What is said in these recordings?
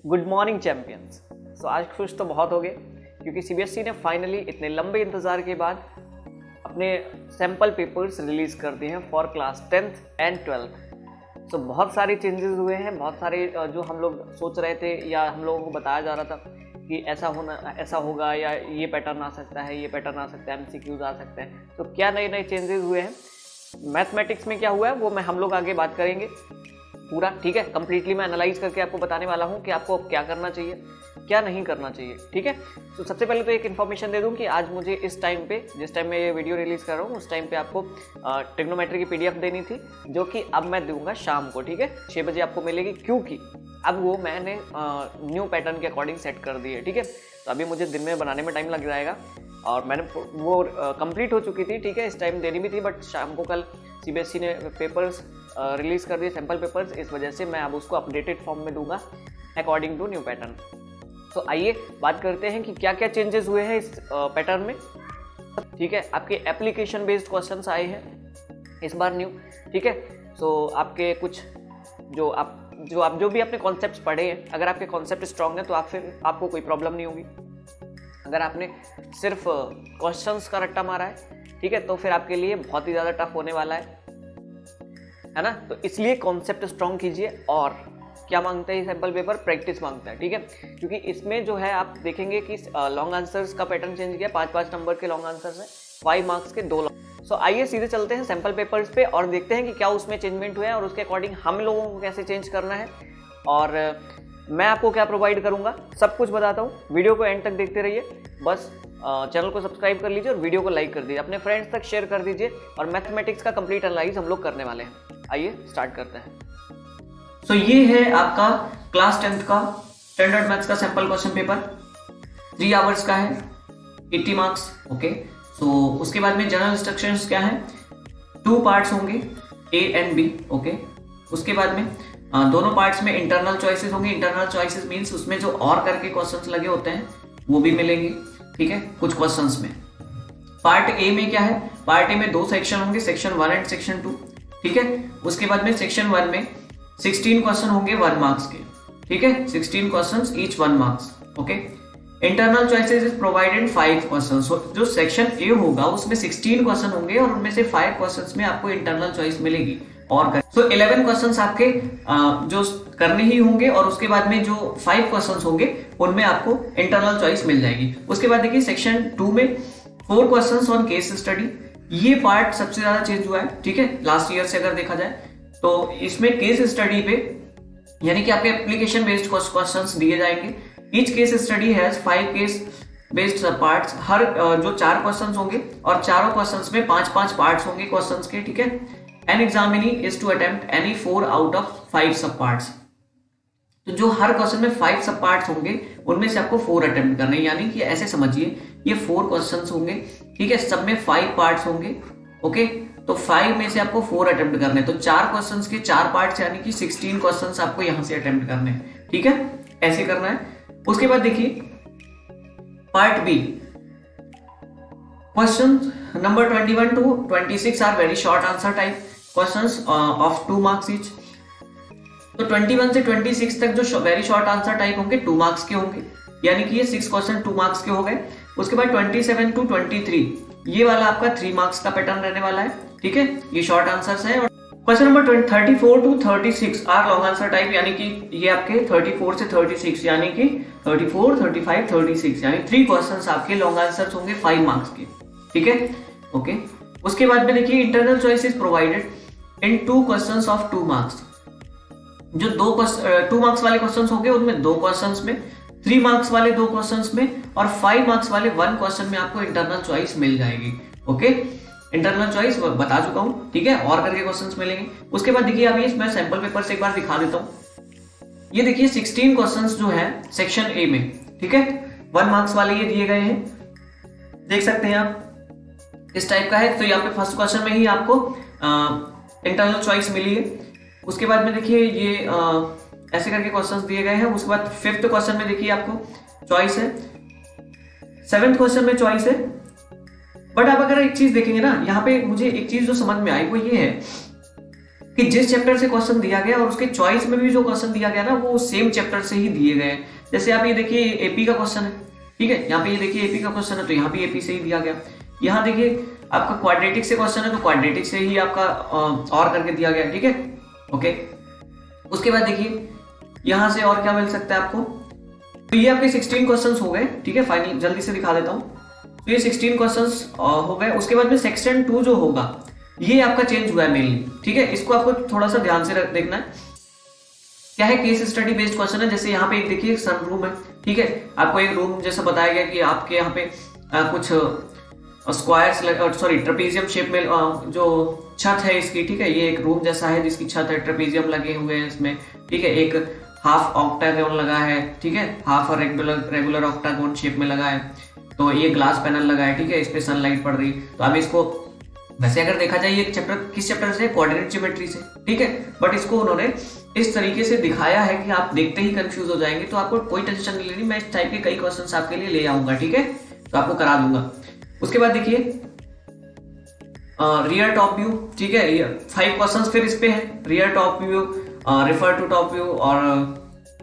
Good morning champions. सो आज खुश तो बहुत हो गए क्योंकि सीबीएसई ने फाइनली इतने लंबे इंतज़ार के बाद अपने सैम्पल पेपर्स रिलीज़ कर दिए हैं for class 10th and 12th। सो बहुत सारे चेंजेस हुए हैं, बहुत सारे जो हम लोग सोच रहे थे या हम लोगों को बताया जा रहा था कि ऐसा होगा या ये पैटर्न आ सकता है, ये पैटर्न आ सकता है, एमसीक्यूज आ सकते हैं। तो क्या नए नए चेंजेस हुए हैं, मैथमेटिक्स में क्या हुआ है वो हम लोग आगे बात करेंगे पूरा, ठीक है। कंप्लीटली मैं एनालाइज करके आपको बताने वाला हूँ कि आपको क्या करना चाहिए, क्या नहीं करना चाहिए, ठीक है। तो सबसे पहले तो एक इन्फॉर्मेशन दे दूँ कि आज मुझे इस टाइम पे, जिस टाइम मैं ये वीडियो रिलीज़ कर रहा हूँ, उस टाइम पे आपको ट्रिग्नोमेट्री की पीडीएफ देनी थी, जो कि अब मैं दूंगा शाम को, ठीक है। 6 बजे आपको मिलेगी, क्योंकि अब वो मैंने न्यू पैटर्न के अकॉर्डिंग सेट कर दी है, ठीक है। तो अभी मुझे दिन में बनाने में टाइम लग जाएगा और मैंने वो कंप्लीट हो चुकी थी, ठीक है। इस टाइम देनी भी थी, बट शाम को कल सीबीएसई ने पेपर्स रिलीज़ कर दिए, सैम्पल पेपर्स, इस वजह से मैं अब उसको अपडेटेड फॉर्म में दूंगा अकॉर्डिंग टू न्यू पैटर्न। तो आइए बात करते हैं कि क्या क्या चेंजेस हुए हैं इस पैटर्न में, ठीक है। आपके एप्लीकेशन बेस्ड क्वेश्चंस आए हैं इस बार न्यू, ठीक है। सो आपके कुछ जो भी आपने कॉन्सेप्ट्स पढ़े हैं, अगर आपके कॉन्सेप्ट स्ट्रांग है तो आपको कोई प्रॉब्लम नहीं होगी। अगर आपने सिर्फ क्वेश्चंस का रट्टा मारा है, ठीक है, तो फिर आपके लिए बहुत ही ज़्यादा टफ होने वाला है ना। तो इसलिए कॉन्सेप्ट स्ट्रांग कीजिए। और क्या मांगता है ये सैम्पल पेपर, प्रैक्टिस मांगता है, ठीक है। क्योंकि इसमें जो है आप देखेंगे कि लॉन्ग आंसर्स का पैटर्न चेंज किया, 5-5 नंबर के लॉन्ग आंसर्स हैं, 5 मार्क्स के 2 लॉन्ग। सो आइए सीधे चलते हैं सैम्पल पेपर्स पे और देखते हैं कि क्या उसमें चेंजमेंट हुए हैं और उसके अकॉर्डिंग हम लोगों को कैसे चेंज करना है और मैं आपको क्या प्रोवाइड करूंगा, सब कुछ बताता हूँ। वीडियो को एंड तक देखते रहिए, बस चैनल को सब्सक्राइब कर लीजिए और वीडियो को लाइक कर दीजिए, अपने फ्रेंड्स तक शेयर कर दीजिए। और मैथमेटिक्स का कंप्लीट एनालाइज हम लोग करने वाले हैं। आइए स्टार्ट करते हैं। सो ये है आपका क्लास 10th का स्टैंडर्ड मैथ्स का सैंपल क्वेश्चन पेपर, 3 आवर्स का है, 80 मार्क्स, ओके। सो उसके बाद में जनरल इंस्ट्रक्शंस क्या है, 2 पार्ट्स होंगे, ए एंड बी, ओके। उसके बाद में दोनों पार्ट्स में इंटरनल चॉइसेस होंगे। इंटरनल चॉइसेस मींस उसमें जो और करके क्वेश्चंस लगे होते हैं वो भी मिलेंगे, ठीक है, कुछ क्वेश्चंस में। पार्ट ए में क्या है, पार्ट ए में 2 सेक्शन होंगे, सेक्शन 1 एंड सेक्शन 2, ठीक है। उसके बाद में सेक्शन 1 में 16 क्वेश्चन होंगे 1 मार्क्स के, ठीक है, 16 questions each 1 marks, okay. Internal choices is provided 5 questions. जो सेक्शन ए होगा उसमें 16 क्वेश्चन होंगे और उनमें से 5 क्वेश्चंस में आपको इंटरनल चॉइस मिलेगी और सो 11 क्वेश्चंस आपके जो करने ही होंगे और उसके बाद में जो 5 क्वेश्चंस होंगे उनमें आपको इंटरनल चॉइस मिल जाएगी। उसके बाद देखिए सेक्शन 2 में 4 क्वेश्चंस ऑन केस स्टडी। ये पार्ट सबसे ज्यादा चेंज हुआ है, ठीक है, लास्ट ईयर से अगर देखा जाए तो। इसमें केस स्टडी पे यानी कि आपके एप्लीकेशन बेस्ड क्वेश्चंस दिए जाएंगे। Each case study has 5 case based parts. हर जो 4 क्वेश्चंस होंगे और चारों क्वेश्चंस में 5-5 पार्ट्स होंगे क्वेश्चंस के, ठीक है। An examinee is to attempt any 4 out of 5 sub parts. तो जो हर क्वेश्चन में 5 सब पार्ट्स होंगे उनमें से आपको 4 अटेम्प्ट करने, यानी कि ऐसे समझिए ये 4 क्वेश्चंस होंगे, ठीक है, सब में 5 पार्ट्स होंगे, ओके। तो 5 में से आपको 4 अटेम्प्ट करने, तो 4 क्वेश्चंस के 4 पार्ट्स यानी कि 16 क्वेश्चंस आपको यहां से अटेम्प्ट करने, ठीक है, ऐसे करना है। उसके बाद देखिए part B, question number 21 to 26 are very short answer type questions of 2 marks each. तो 21 से 26 तक जो वेरी शॉर्ट आंसर टाइप होंगे 2 मार्क्स के होंगे, यानी कि ये 6 क्वेश्चन 2 मार्क्स के हो गए। उसके बाद 27 to 23 ये वाला आपका 3 मार्क्स का पैटर्न रहने वाला है, ठीक है, ये शॉर्ट आंसर्स है। और question number 34 to 36 are long answer type, यानी कि ये आपके 34 से 36 यानी कि 34, 35, 36 यानी 3 क्वेश्चंस आपके लॉन्ग आंसर्स होंगे 5 मार्क्स के, ठीक है, ओके। उसके बाद में देखिए internal choice is provided in 2 questions of 2 marks. जो 2 मार्क्स वाले क्वेश्चंस होंगे उनमें 2 क्वेश्चंस में, 3 मार्क्स वाले 2 क्वेश्चंस में और 5 मार्क्स वाले 1 क्वेश्चन में आपको इंटरनल चॉइस मिल जाएगी, ओके। इंटरनल चॉइस बता चुका हूं, ठीक है, और करके क्वेश्चंस मिलेंगे। उसके बाद देखिए अभी मैं सैंपल पेपर से एक बार दिखा देता हूं। ये देखिए 16 क्वेश्चंस जो है सेक्शन ए में, ठीक है, 1 मार्क्स वाले ये दिए गए हैं, देख सकते हैं आप, इस टाइप का है। तो यहाँ पे फर्स्ट क्वेश्चन में ही आपको इंटरनल चॉइस मिली है। उसके बाद में देखिए ये ऐसे करके क्वेश्चंस दिए गए हैं। उसके बाद 5th क्वेश्चन में देखिए आपको चॉइस है, 7th क्वेश्चन में चॉइस है। बट आप अगर एक चीज देखेंगे ना, यहाँ पे मुझे एक चीज जो समझ में आई वो ये है कि जिस चैप्टर से क्वेश्चन दिया गया और उसके चॉइस में भी जो क्वेश्चन दिया गया ना वो सेम चैप्टर से ही दिए गए हैं। जैसे आप ये देखिए एपी का क्वेश्चन है, ठीक है, यहाँ पे ये देखिए एपी का क्वेश्चन है तो यहाँ भी एपी से ही दिया गया। यहाँ देखिए आपका क्वाड्रेटिक से क्वेश्चन है तो क्वाड्रेटिक से ही आपका और करके दिया गया, ठीक है, ओके। उसके बाद देखिए यहाँ से और क्या मिल सकता है आपको, तो ये आपके 16 क्वेश्चंस हो गए, ठीक है, फाइनल जल्दी से दिखा देता हूँ। तो ये 16 क्वेश्चंस हो गए। उसके बाद में सेक्शन 2 जो होगा ये आपका चेंज हुआ है मेनली, ठीक है, इसको आपको थोड़ा सा ध्यान से देखना है। क्या है, केस स्टडी बेस्ड क्वेश्चन है। जैसे यहाँ पे एक देखिए सन रूम है, ठीक है, आपको एक रूम जैसा बताया गया कि आपके यहाँ पे कुछ स्क्वायर्स सॉरी ट्रेपेजियम शेप में जो छत है इसकी, ठीक है, ये एक रूम जैसा है जिसकी छत है, ट्रेपेजियम लगे हुए हैं इसमें, ठीक है, एक हाफ ऑक्टागोन लगा है, ठीक है, हाफ और रेगुलर ऑक्टागोन शेप में लगा है, तो ये ग्लास पैनल लगा है, ठीक है, इस पे सनलाइट पड़ रही। तो अब इसको वैसे अगर देखा जाए ये चैप्टर किस चैप्टर से, कोऑर्डिनेट ज्योमेट्री से, ठीक है, बट इसको उन्होंने इस तरीके से दिखाया है कि आप देखते ही कंफ्यूज हो जाएंगे। तो आपको कोई टेंशन नहीं लेनी, मैं इस टाइप के कई क्वेश्चंस आपके लिए ले आऊंगा, ठीक है, तो आपको करा दूंगा। उसके बाद देखिए रियर टॉप व्यू, ठीक है, ये 5 क्वेश्चंस फिर इस पे है, rear top view, refer to top view और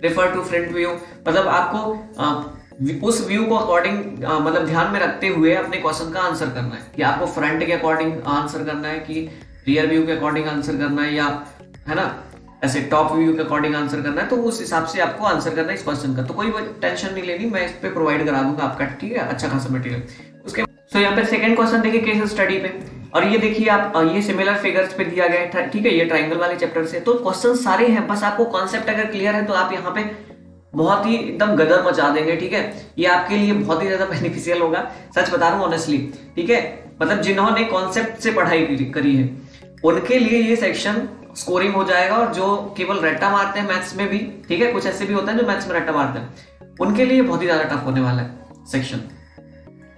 रिफर टू फ्रंट व्यू। मतलब आपको उस व्यू को अकॉर्डिंग मतलब ध्यान में रखते हुए अपने क्वेश्चन का आंसर करना है कि आपको फ्रंट के अकॉर्डिंग आंसर करना है कि रियर व्यू के अकॉर्डिंग आंसर करना है, या है ना ऐसे टॉप व्यू के अकॉर्डिंग आंसर करना है। तो उस हिसाब से आपको आंसर करना है इस क्वेश्चन का। तो कोई टेंशन नहीं लेनी, मैं इस पे प्रोवाइड करा दूंगा आपका, ठीक है, अच्छा खासा मटेरियल। उसके सो यहाँ पे सेकंड क्वेश्चन देखिए केस स्टडी पे, और ये देखिए आप ये सिमिलर फिगर्स पे दिया गया है, ठीक है, ये ट्राइंगल वाले चैप्टर से। तो क्वेश्चन सारे हैं, बस आपको कॉन्सेप्ट अगर क्लियर है तो आप यहाँ पे बहुत ही एकदम गदर मचा देंगे, ठीक है, ये आपके लिए बहुत ही ज्यादा बेनिफिशियल होगा, सच बता रहा हूँ ऑनेस्टली, ठीक है। मतलब जिन्होंने कॉन्सेप्ट से पढ़ाई करी है उनके लिए ये सेक्शन स्कोरिंग हो जाएगा, और जो केवल रट्टा मारते हैं मैथ्स में भी, ठीक है, कुछ ऐसे भी होता है जो मैथ्स में रट्टा मारते हैं, उनके लिए बहुत ही ज्यादा टफ होने वाला है सेक्शन,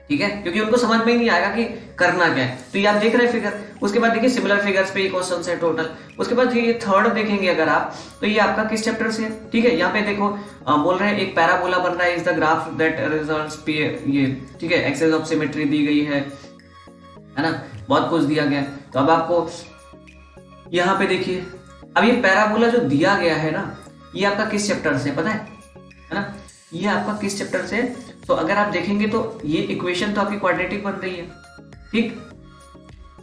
ठीक है, क्योंकि उनको समझ में ही नहीं आएगा कि करना क्या है। तो ये आप देख रहे हैं फिगर। उसके बाद देखिए सिमिलर फिगर्स पे ये क्वेश्चन है टोटल। उसके बाद ये थर्ड देखेंगे अगर आप, तो ये आपका किस चैप्टर से है, ठीक है, यहाँ पे देखो बोल रहे हैं एक पैराबोला बन रहा है, is the graph that results पे, ये ठीक है, एक्सेस ऑफ सिमेट्री दी गई है ना, बहुत कुछ दिया गया। तो अब आपको यहाँ पे देखिए, अब ये पैराबोला जो दिया गया है ना, ये आपका किस चैप्टर से पता है ना, ये आपका किस चैप्टर से। तो अगर आप देखेंगे तो ये इक्वेशन तो आपकी क्वाड्रेटिक बन रही है, ठीक,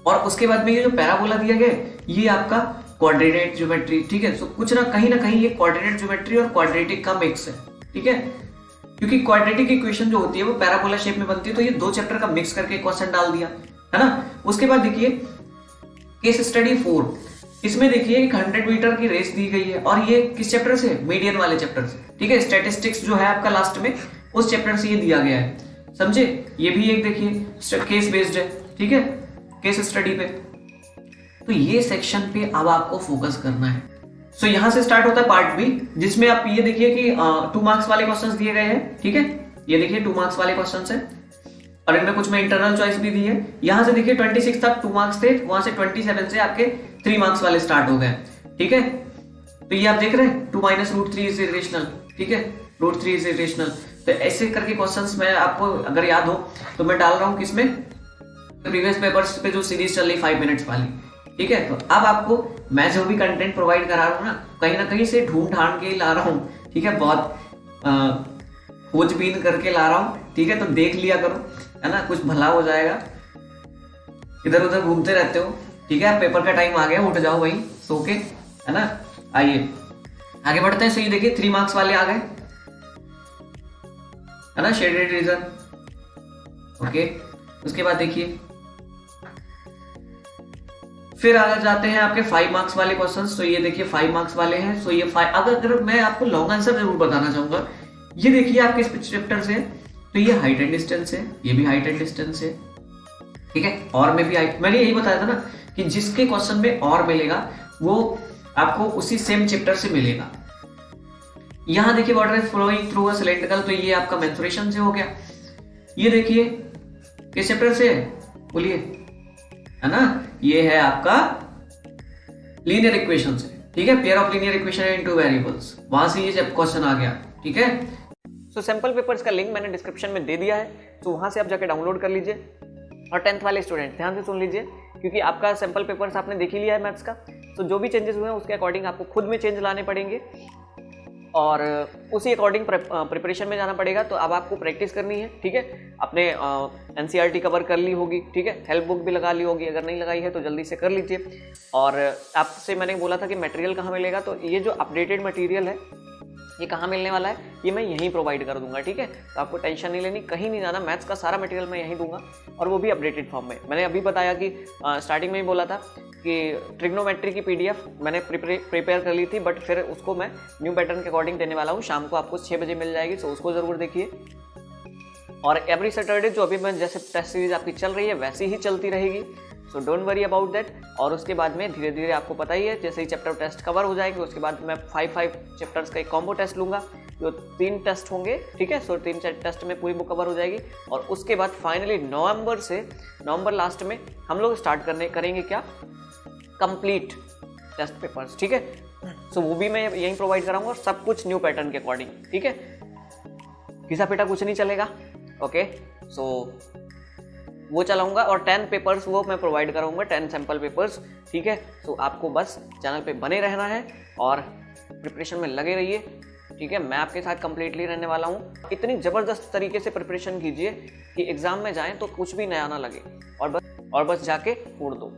और उसके बाद में ये जो पैराबोला दिया गया ये आपका कोऑर्डिनेट ज्योमेट्री, ठीक है। तो कुछ ना कहीं ये कोऑर्डिनेट ज्योमेट्री और क्वाड्रेटिक का मिक्स है, ठीक है, क्योंकि क्वाड्रेटिक इक्वेशन जो होती है वो पैराबोला शेप में बनती है। तो ये दो चैप्टर का मिक्स करके क्वेश्चन डाल दिया है ना। उसके बाद देखिए केस स्टडी 4, इसमें देखिए एक 100 मीटर की रेस दी गई है, और ये किस चैप्टर से, मीडियन वाले चैप्टर से, ठीक है, स्टैटिस्टिक्स जो है आपका लास्ट में उस चैप्टर से ये दिया गया है, समझे। ये भी एक देखिए केस बेस्ड है, ठीक है, केस स्टडी पे। तो ये सेक्शन पे अब आपको फोकस करना है। सो यहां से स्टार्ट होता है पार्ट बी, जिसमें आप ये देखिए कि 2 मार्क्स वाले क्वेश्चंस दिए गए हैं, ठीक है, ये देखिए 2 मार्क्स वाले क्वेश्चंस हैं, और इनमें कुछ में इंटरनल चॉइस भी दी है। यहां से देखिए 26 तक 2 मार्क्स थे, वहां से 27 से आपके 3 मार्क्स वाले स्टार्ट हो गए, ठीक है। तो ये आप देख रहे हैं 2 - √3 इज इरेशनल, ठीक है, √3 इज इरेशनल। तो ऐसे करके क्वेश्चंस मैं आपको अगर याद हो तो मैं डाल रहा हूं किसमें, प्रीवियस पेपर्स पे जो सीरीज चल रही 5 मिनट्स वाली, ठीक है। तो अब आपको मैं जो भी कंटेंट प्रोवाइड करा रहा हूँ ना कहीं से ढूंढ ढांड के ला रहा हूँ, ठीक है, बहुत खोजबीन करके ला रहा हूँ, ठीक है। तो देख लिया करो, है ना, कुछ भला हो जाएगा। इधर उधर घूमते रहते हो, ठीक है, पेपर का टाइम आ गया, उठ जाओ भाई सो के, है ना। आइए आगे बढ़ते हैं। सो ये देखिए 3 मार्क्स वाले आ गए, है ना, शेडेड रीजन, ओके। उसके बाद देखिए फिर आगे जाते हैं आपके 5 मार्क्स वाले क्वेश्चंस। तो ये देखिए 5 मार्क्स वाले हैं। सो ये 5, अगर मैं आपको लॉन्ग आंसर जरूर बताना चाहूंगा, ये देखिए आपके इस चैप्टर से, तो ये हाइट एंड डिस्टेंस है, ये भी हाइट एंड डिस्टेंस है, ठीक है, और में भी मैंने यही बताया था ना कि जिसके क्वेश्चन में और मिलेगा वो आपको उसी सेम चैप्टर से मिलेगा। यहां देखिए water is flowing through a cylindrical, तो ये आपका मेंसुरेशन से हो गया। ये देखिए किस चैप्टर से बोलिए, है ना, ये है आपका लीनियर इक्वेशन से, ठीक है, pair of linear equation in 2 variables, वहां से ये क्वेश्चन आ गया, ठीक है। सो सैंपल पेपर्स का लिंक मैंने डिस्क्रिप्शन में दे दिया है, तो वहां से आप जाके डाउनलोड कर लीजिए। और 10th वाले स्टूडेंट ध्यान से सुन लीजिए, क्योंकि आपका सैंपल पेपर्स आपने देख ही लिया है मैथ्स का। तो जो भी चेंजेस हुए हैं उसके अकॉर्डिंग आपको खुद में चेंज लाने पड़ेंगे और उसी अकॉर्डिंग प्रिपरेशन में जाना पड़ेगा। तो अब आपको प्रैक्टिस करनी है, ठीक है। अपने एनसीईआरटी कवर कर ली होगी, ठीक है, हेल्प बुक भी लगा ली होगी, अगर नहीं लगाई है तो जल्दी से कर लीजिए। और आपसे मैंने बोला था कि मटेरियल कहाँ मिलेगा, तो ये जो अपडेटेड मटेरियल है ये कहाँ मिलने वाला है, ये मैं यहीं प्रोवाइड कर दूंगा, ठीक है। तो आपको टेंशन नहीं लेनी, कहीं नहीं जाना, मैथ्स का सारा मटेरियल मैं यहीं दूंगा और वो भी अपडेटेड फॉर्म में। मैंने अभी बताया कि स्टार्टिंग में ही बोला था कि ट्रिग्नोमेट्री की पीडीएफ मैंने प्रिपेयर कर ली थी, बट फिर उसको मैं न्यू पैटर्न के अकॉर्डिंग देने वाला हूँ। शाम को आपको 6 बजे मिल जाएगी, तो उसको ज़रूर देखिए। और एवरी सैटरडे जो अभी मैं जैसे टेस्ट सीरीज आपकी चल रही है वैसी ही चलती रहेगी, so don't worry about that. और उसके बाद में धीरे धीरे आपको पता ही है, जैसे ही चैप्टर टेस्ट कवर हो जाएंगे उसके बाद मैं 5 चैप्टर्स का एक कॉम्बो टेस्ट लूँगा, जो 3 टेस्ट होंगे, ठीक है। सो 3 टेस्ट में पूरी बुक कवर हो जाएगी और उसके बाद फाइनली नवंबर लास्ट में हम लोग स्टार्ट करेंगे क्या, कंप्लीट टेस्ट पेपर्स, ठीक है। सो वो भी मैं यहीं प्रोवाइड कराऊंगा और सब कुछ न्यू पैटर्न के अकॉर्डिंग, ठीक है। घिसा पिटा कुछ नहीं चलेगा, ओके। सो वो चलाऊंगा और 10 पेपर्स वो मैं प्रोवाइड कराऊंगा, 10 सैम्पल पेपर्स, ठीक है। सो आपको बस चैनल पे बने रहना है और प्रिपरेशन में लगे रहिए, ठीक है। मैं आपके साथ कंप्लीटली रहने वाला हूँ। इतनी ज़बरदस्त तरीके से प्रिपरेशन कीजिए कि एग्ज़ाम में जाएं तो कुछ भी नया ना लगे और बस जाके फोड़ दो।